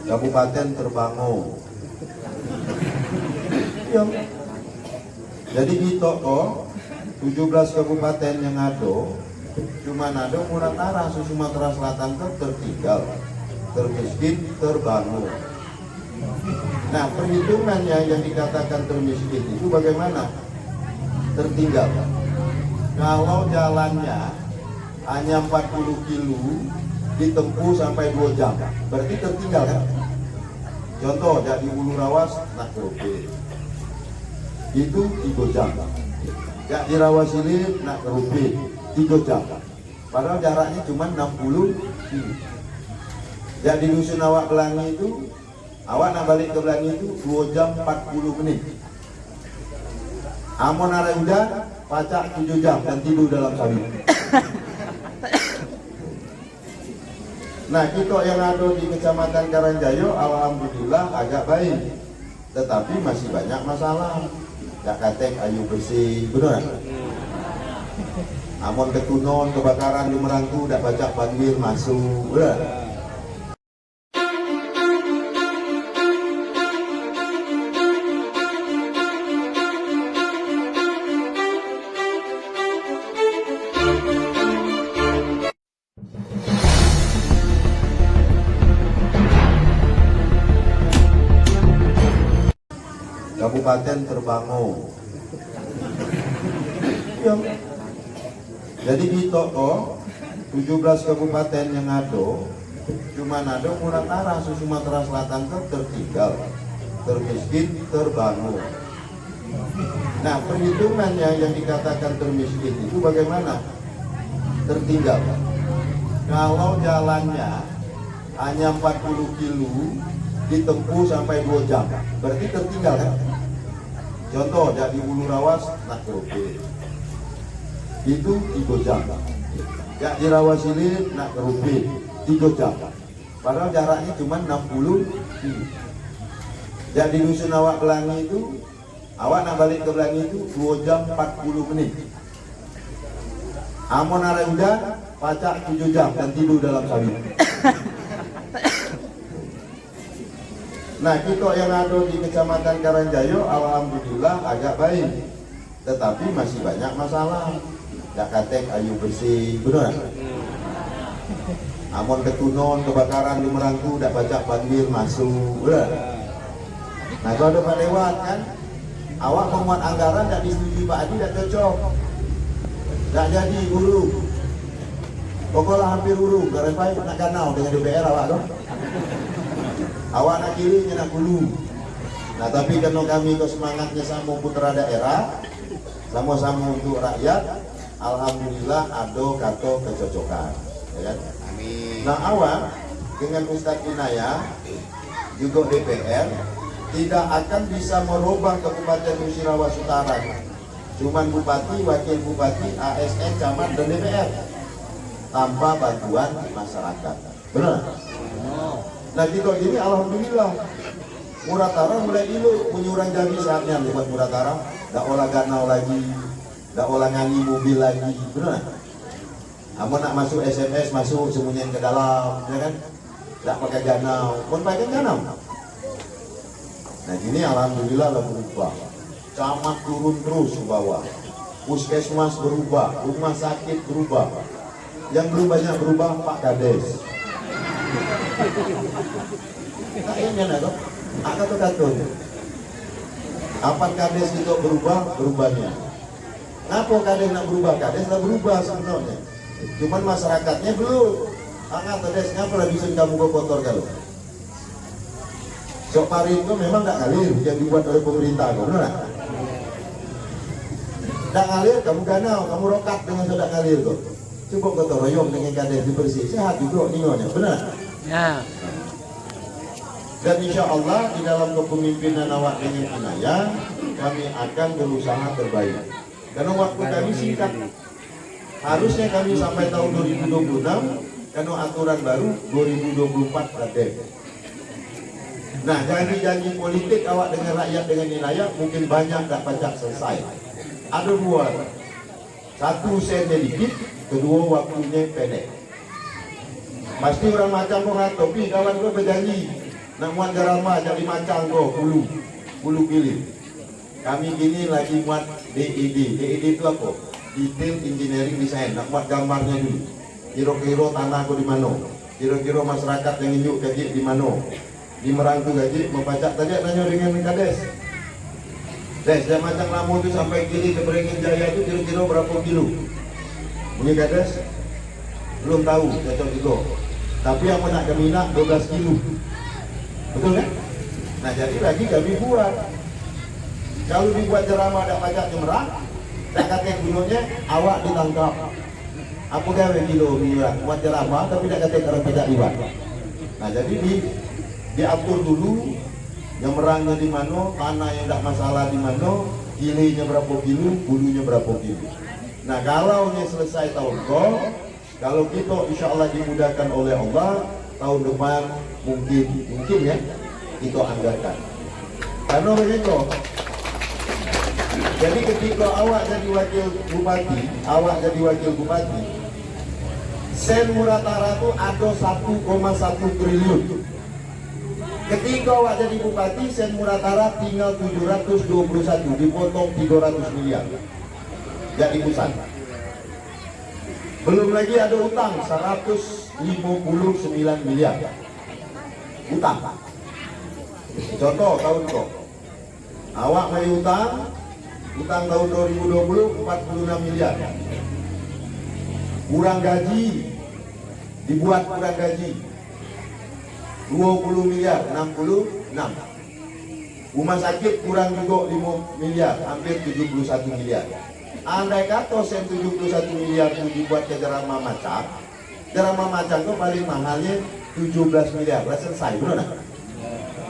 Kabupaten Terbango. Iya. Jadi kita kok 17 kabupaten yang ada, cuma ada Muratara, Sumatera Selatan tertinggal, termiskin, terbangun. Nah, perhitungannya yang dikatakan termiskin itu bagaimana? Tertinggal. Kalau jalannya hanya 40 kilo ditempuh sampai 2 jam, berarti tertinggal kan? Contoh, dari Ulu Rawas nak ke itu 3 jam. Jak di Rawasilir nak ke Rupit 3 jam. Padahal jaraknya cuma 60 kilo. Jak di Dusun Awak Belangi itu, awak nak balik ke Belangi itu 2 jam 40 menit. Amon ada hujan, pacak 7 jam dan tidur dalam sawit. Nah, kita yang ada di Kecamatan Karangjaya alhamdulillah agak baik, tetapi masih banyak masalah. Jak katek ayu bersih, benar? Amon ketunon kebakaran di Merangku, dak pacak banjir masuk, benar? Kabupaten Terbango. Iya. Jadi kita kok 17 kabupaten yang ada, cuma ada Muratara, Sumatera Selatan tertinggal, termiskin, terbangun. Nah, perhitungannya yang dikatakan termiskin itu bagaimana? Tertinggal. Kalau jalannya hanya 40 kilo ditempuh sampai 2 jam, berarti tertinggal kan? Contoh, dari Ulu Rawas nak ke Rupit itu 3 jam. Jak di Rawasilir nak ke Rupit 3 jam. Padahal jaraknya cuma 60 kilo. Jak di Dusun Awak Belangi itu, awak nak balik ke Belangi itu 2 jam 40 menit. Amon ada hujan, pacak 7 jam dan tidur dalam sawit. Nah, kita yang ada di Kecamatan Karangjaya alhamdulillah agak baik, tetapi masih banyak masalah. Jak katek ayu bersih, benar? Amon ketunon kebakaran di Merangku, dak pacak banjir masuk, benar? Nah, kalau ada Pak lewat kan, awak memuat anggaran dak disetujui Pak Adi, dak cocok, dak jadi urung. Pokoknya hampir urung, karena Pak nak ganau dengan DPR awak dong. Awak nak kiri, nak hulu. Nah, tapi karena kami kok semangatnya sama putra daerah, sama-sama untuk rakyat, alhamdulillah ada kata kecocokan, ya kan? Amin. Nah, awak dengan Ustadz Inayah juga DPR tidak akan bisa merubah Kabupaten Musirawas Utara. Cuman bupati, wakil bupati, ASN, camat dan DPR tanpa bantuan masyarakat. Benar? Nah, kita gini alhamdulillah Muratara mulai dulu menyurang jami saatnya lewat Muratara, dak olah ganau lagi, dak olah ngangi mobil lagi, benar? Amun nak masuk SMS masuk sembunyian ke dalam, ya kan? Dak pakai ganau, pun pakai ganau. Nah, gini alhamdulillah lah berubah. Camat turun terus ke bawah, puskesmas berubah, rumah sakit berubah. Yang belum banyak berubah Pak Kades. Nah, ini ada kata-kata. Apa Kades itu berubahnya? Kenapa Kades nak berubah? Kades nak berubah sebenarnya. Cuman masyarakatnya belum. Kades ngapa lah bisa kamu kotor kalau? Sok parit itu memang tak ngalir yang dibuat oleh pemerintah, benar? Tak ngalir, kamu ganau, kamu rokat dengan sudah ngalir kok. Coba kotor royong dengan Kades dibersih, sehat juga ningonya, benar? Ya. Dan insya Allah di dalam kepemimpinan awak dengan Inayah kami akan berusaha terbaik. Karena waktu kami singkat, harusnya kami sampai tahun 2026, karena aturan baru 2024 ada. Nah, janji-janji politik awak dengan rakyat dengan Inayah mungkin banyak tak pacak selesai. Ada dua, satu sennya dikit, kedua waktunya pendek. Pasti orang macam orang topi kawan gue berjanji Nak muat jarama jadi macam kau bulu pilih. Kami gini lagi muat DED. DED itu apa? Detail Engineering Design. Nak muat gambarnya dulu. Kira-kira tanah kau di mana? Kira-kira masyarakat yang hidup gaji di mana? Di Merangku gaji mau pajak tadi nanya dengan Kades. Des, yang macam Lamu itu sampai kiri ke Beringin Jaya itu kira-kira berapa kilo? Bunyi Kades? Belum tahu, cocok juga. Tapi yang nak kami nak 12 kilo. Betul kan? Nah jadi lagi kami buat. Kalau dibuat jerama ada pajak Jemberang, tak kata gunanya awak ditangkap. Apa gawe kilo biar buat jerama tapi tak kata orang pajak liwat. Nah jadi diatur dulu Jemberangnya di mana, tanah yang tak masalah di mana, kilenya berapa kilo, bulunya berapa kilo. Nah kalau ini selesai tahun kalau kita insya Allah dimudahkan oleh Allah, tahun depan mungkin ya kita anggarkan. Karena begitu. Jadi ketika awak jadi wakil bupati, sen Muratara itu ada 1,1 triliun. Ketika awak jadi bupati, sen Muratara tinggal 721, dipotong 300 miliar. Jadi pusat. Belum lagi ada utang 159 miliar. Utang. Contoh tahun kok. Awak main utang tahun 2020 46 miliar. Kurang gaji, dibuat kurang gaji 20 miliar, 66. Rumah sakit kurang juga 5 miliar, hampir 71 miliar. Andai kata sen 71 miliar itu dibuat ke jerama macam itu paling mahalnya 17 miliar, lah selesai, benar tak?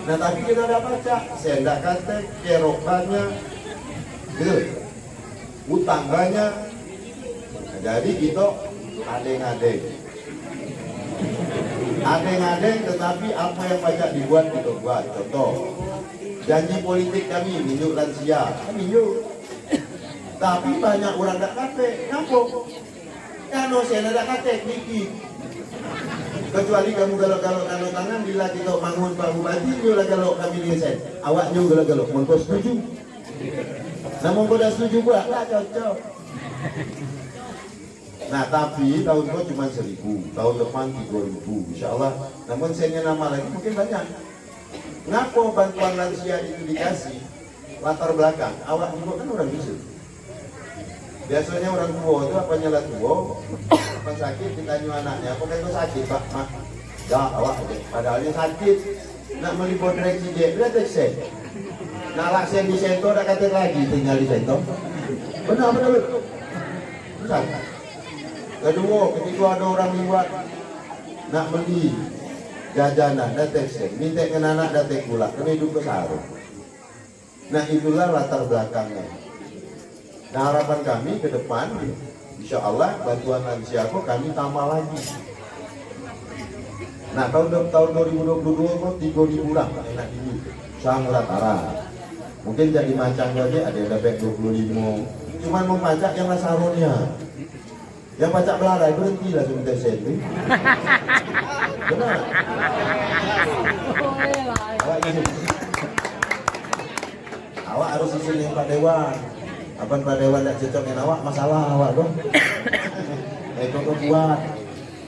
Nah tapi kita ada baca, sendak kata, kerok banyak, gitu, utang banyak. Nah, jadi kita adeng-adeng, tetapi apa yang pajak dibuat kita buat. Contoh, janji politik kami minjuk lansia, minjuk. Tapi banyak orang tak kate, ngampuk. Kano saya nak kate, dikit. Kecuali kamu galak-galak kano tangan, bila kita bangun Pak Bupati, juga galak kami desen. Awak juga galak-galak, mau setuju? Namun kau dah setuju pula, tak cocok. Nah tapi tahun kau cuma 1.000, tahun depan 3.000, insya Allah. Namun saya nama lagi mungkin banyak. Ngapa bantuan lansia itu dikasih? Latar belakang, awak juga kan orang bisa. Biasanya orang tua itu apa nyala tua, apa sakit ditanya anaknya, apa itu sakit pak, mak, ya awak aja. Padahalnya sakit, nak meliput reksi dia, dia teksen. Nak laksen di sento, nak kata lagi tinggal di sento. Benar. Benar. Kedua, ketika ada orang liwat nak beli jajanan, dia teksen, minta ke anak dia pula, kena hidup ke sarung. Nah itulah latar belakangnya. Nah harapan kami ke depan, insya Allah bantuan lansia kami tambah lagi. Nah tahun 2022 kok 3.000 orang enak ini, sang Muratara. Mungkin jadi macam aja ada yang dapat 25. Cuman mau pajak yang lasaronnya, yang pajak belarai berhenti lah sebentar sen. Benar. Awak harus isi yang Pak Dewan. Apa Pak Dewan tidak cocok dengan awak, masalah awak dong. Itu buat.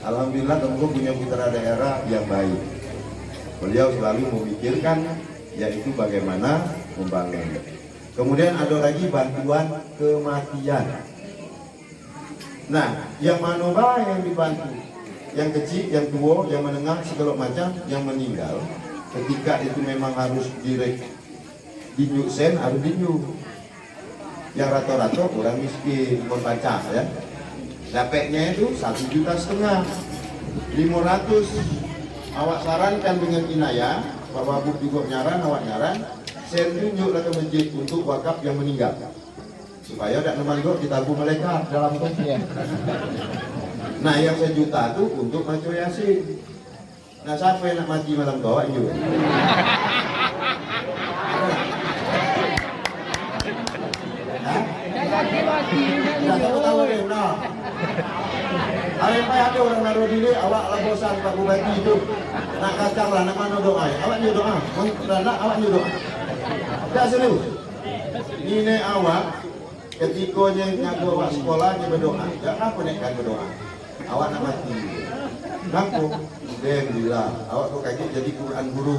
Alhamdulillah kamu punya putra daerah yang baik. Beliau selalu memikirkan yaitu bagaimana membangun. Kemudian ada lagi bantuan kematian. Nah, yang mana yang dibantu? Yang kecil, yang tua, yang menengah, segala macam, yang meninggal. Ketika itu memang harus direk dinyuk sen, harus dinyuk. Yang rata-rata orang miskin membaca ya, dapatnya itu 1,5 juta, 500. Awak sarankan dengan inayah, Pak Wabuk juga nyaran, awak nyaran, sen tunjuk ke masjid untuk wakaf yang meninggal, supaya tidak nomor ditabung malaikat dalam kosnya. Nah yang 1 juta itu untuk maco yasin. Nah siapa yang nak mati malam bawah juga? Tahu deh, nah. Ada orang naruh diri, awak lah bosan Pak Bupati itu. Nak kacang lah, nak mana doa? Awak ni doa. Nak awak ni doa. Dah serius. Ini awak ketika ngaku awak sekolah dia berdoa. Jangan apa nak kan berdoa. Awak nak mati. Ngaku dia bilang, awak kok kaget jadi Quran guru.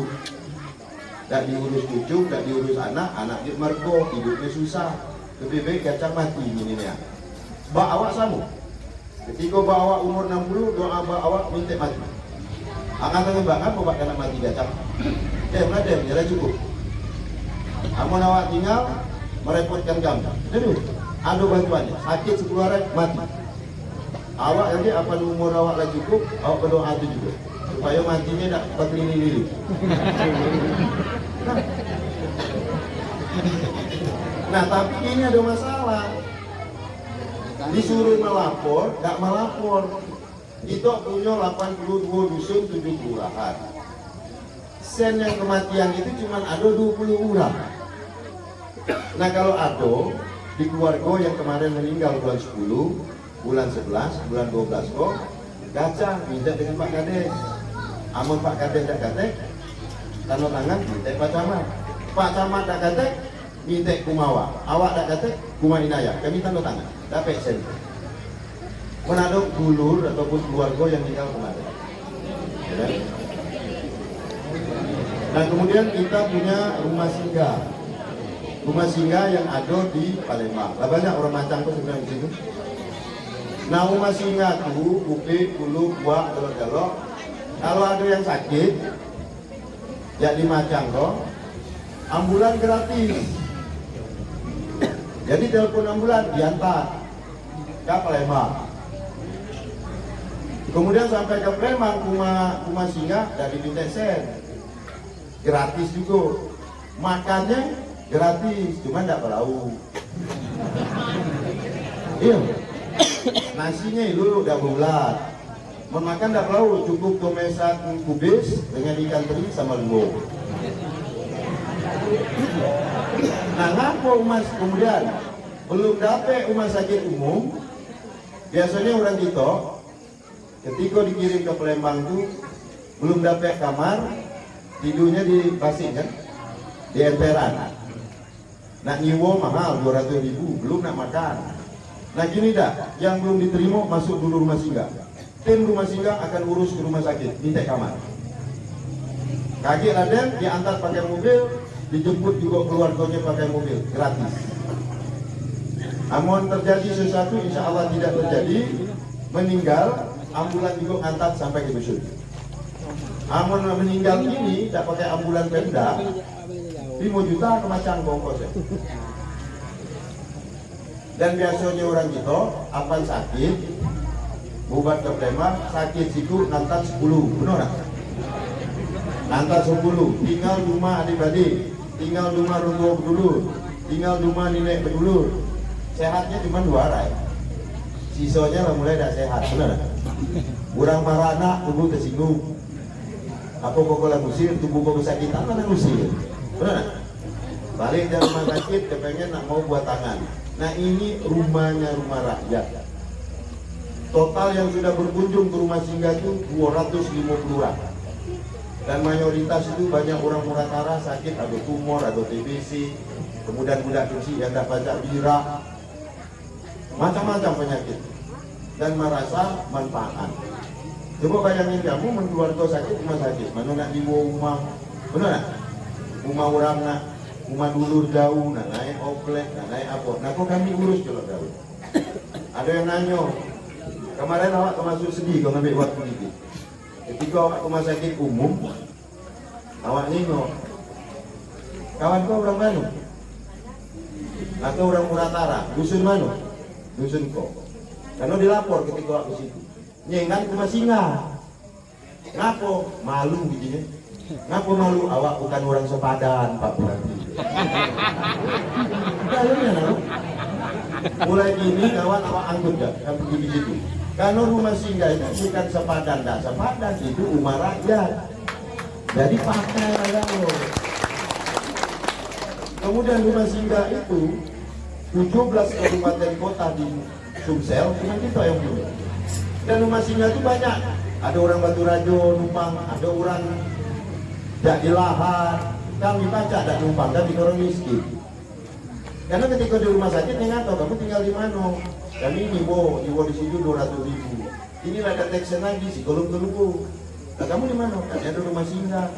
Tak diurus cucu, tak diurus anak, anak dia mergo, hidupnya susah. Lebih baik kacang mati ini ni. Bak awak sama. Ketika bak awak umur 60, doa bak awak minta mati. Akan tengah apa bak nak mati kacang? Dem, jalan cukup. Amun awak tinggal merepotkan kamu. Jadi, ada bantuannya. Sakit 10 hari mati. Awak nanti apa umur awak lagi cukup, awak berdoa itu juga. Supaya matinya tak berkeliling diri. Nah, tapi ini ada masalah. Disuruh melapor, tak melapor. Itu punya 82 dusun 7 kelurahan. Sen yang kematian itu cuma ada 20 orang. Nah, kalau ada di keluarga yang kemarin meninggal bulan 10, bulan 11, bulan 12 kok gaca minta dengan Pak Kades. Amun Pak Kades tak katek, tanda tangan minta Pak Camat. Pak Camat tak katek, minta Kumawa. Awak tak katek, Kuma Inayah. Kami tanda tangan. Dapat sen. Menaduk dulur ataupun keluarga yang tinggal kemarin. Ya. Nah, kemudian kita punya rumah singgah. Rumah singgah yang ada di Palembang. Banyak orang macam tu sebenarnya di situ. Nah, rumah singgah tu, kupik, bulu, buah, telur-telur. Kalau ada yang sakit, jadi macam tu, ambulan gratis. Jadi telepon ambulan diantar ke Palembang. Kemudian sampai ke Palembang, rumah singgah dari minta sen. Gratis juga. Makannya gratis, cuma tidak berlauk. Iya. Nasinya itu udah bulat. Memakan tidak berlauk, cukup tomesan kubis dengan ikan teri sama lumpur. Nah, ngapa umas kemudian belum dapat rumah sakit umum? Biasanya orang kita ketika dikirim ke Palembang itu belum dapat kamar, tidurnya di basing kan, di emperan. Nak nyiwo mahal 200.000, belum nak makan. Nah gini dah, yang belum diterima masuk dulu rumah singgah. Tim rumah singgah akan urus ke rumah sakit, minta kamar. Kaget Raden diantar pakai mobil, dijemput juga keluarganya pakai mobil, gratis. Namun terjadi sesuatu, insya Allah tidak terjadi, meninggal, ambulan juga antar sampai ke dusun. Namun meninggal ini tak pakai ambulan Pemda, 5 juta kemacang bongkosnya. Dan biasanya orang kita, apa sakit, bubat ke Palembang, sakit siku nantar 10, benar tak? Nantar 10, tinggal rumah adik-adik, tinggal rumah rumah berdulur, tinggal rumah nenek berdulur. Sehatnya cuma 2 hari. Sisanya lah mulai tak sehat, benar tak? Kurang marah anak, tubuh tersinggung. Apa pokoknya musir, tubuh kau kesakitan, mana musir? Benar tak? Balik dari rumah sakit, dia pengen nak mau buat tangan. Nah ini rumahnya rumah rakyat. Total yang sudah berkunjung ke rumah singgah itu 250 orang. Dan mayoritas itu banyak orang Muratara sakit, ada tumor, ada TBC, kemudian budak kecil yang tak baca bira, macam-macam penyakit. Dan merasa manfaat. Coba bayangin kamu menkeluarga sakit rumah sakit, mana nak dibawa rumah, benar tak? Rumah orang nak, rumah dulur jauh, nak naik oplet, nak naik apa. Nah kok kami urus kalau jauh. Ada yang nanya, kemarin awak termasuk sedih kalau ambil waktu ini. Ketika awak ke rumah sakit umum, awak nengok, kawan kau orang mana? Atau orang Muratara, dusun mana? Dusun kau. Karena dilapor ketika awak ke situ. Nyengan ke rumah singgah. Ngapo? Malu begini. Ngapo malu? Awak bukan orang sepadan, Pak Bupati. Kayaknya nah. Mulai gini kawan awak angkut dah, kan pergi di situ. Karena rumah singgah itu bukan sepadan, dah sepadan itu rumah rakyat. Jadi pakai lo. Kemudian rumah singgah itu 17 kabupaten kota di Sumsel cuma kita yang punya. Dan rumah singgah itu banyak. ada orang Batu Rajo numpang, ada orang di Lahat. Kami baca ada numpang, tapi orang miskin. Karena ketika di rumah sakit yang tahu kamu tinggal di mana. Kami nyiwo di situ 200.000. Inilah ada teksnya lagi si kolom telugu. Nah, kamu di mana? Ada rumah singgah.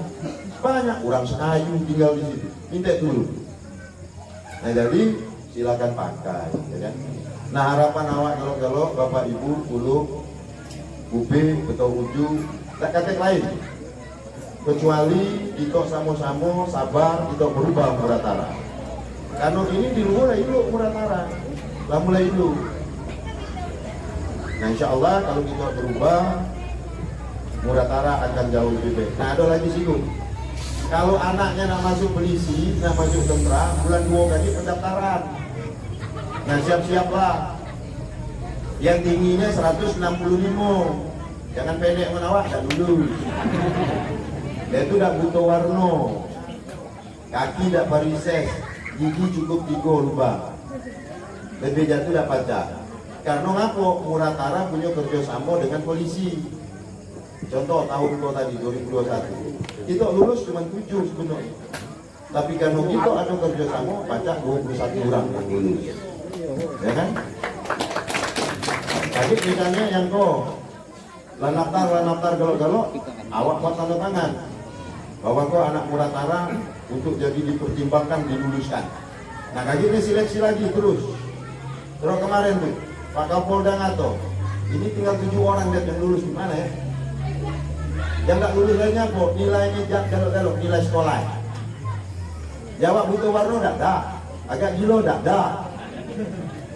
Banyak orang Senayu tinggal di situ. Minta dulu. Nah jadi silakan pakai, ya kan? Nah harapan awak kalau Bapak Ibu, Ulu, Ube, Ketua Uju, tak kata lain. Kecuali kita sama-sama sabar, kita berubah Muratara. Karena ini di luar itu Muratara, lah mulai dulu. Nah insya Allah kalau kita berubah, Muratara akan jauh lebih baik. Nah ada lagi sih kalau anaknya nak masuk polisi, nak masuk tentara, bulan 2 kali pendaftaran. Nah siap-siaplah. Yang tingginya 165, jangan pendek menawak, tak dulu. Dia itu tak butuh warna, kaki tak parises, gigi cukup 3 lubang. Lebih jatuh tak pajak. Karena ngapa? Muratara punya kerjasama dengan polisi. Contoh tahun tadi 2021 kita lulus cuma 7 sebenarnya, tapi karena kita ada kerjasama pajak 21 orang yang lulus, ya kan? Jadi misalnya yang lanaftar galok-galok, awak buat tanda tangan bahwa kau anak Muratara untuk jadi dipertimbangkan diluluskan. Nah kayak gini seleksi lagi terus kemarin tuh Pak Kapolda ngato, ini tinggal 7 orang yang lulus di mana ya? Yang tak lulus lainnya kok nilainya galok-galok, nilai sekolah. Jawab butuh warna tak ada, agak gilo tak ada.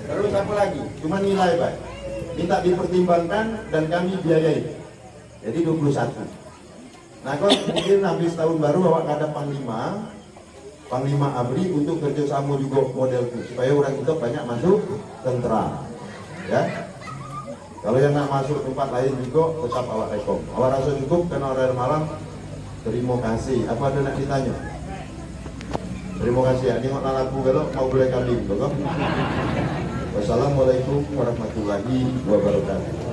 Terus apa lagi? Cuma nilai baik. Minta dipertimbangkan dan kami biayai. Jadi 21. Nah kalau mungkin habis tahun baru awak ada Panglima ABRI untuk kerjasama juga modelku supaya orang kita banyak masuk tentara. Ya. Kalau yang nak masuk tempat lain juga tetap awak rekom. Awak rasa cukup karena orang malam. Terima kasih. Apa ada nak ditanya? Terima kasih. Ya. Nengok lagu kalau mau boleh kambing, betul? Wassalamualaikum warahmatullahi wabarakatuh.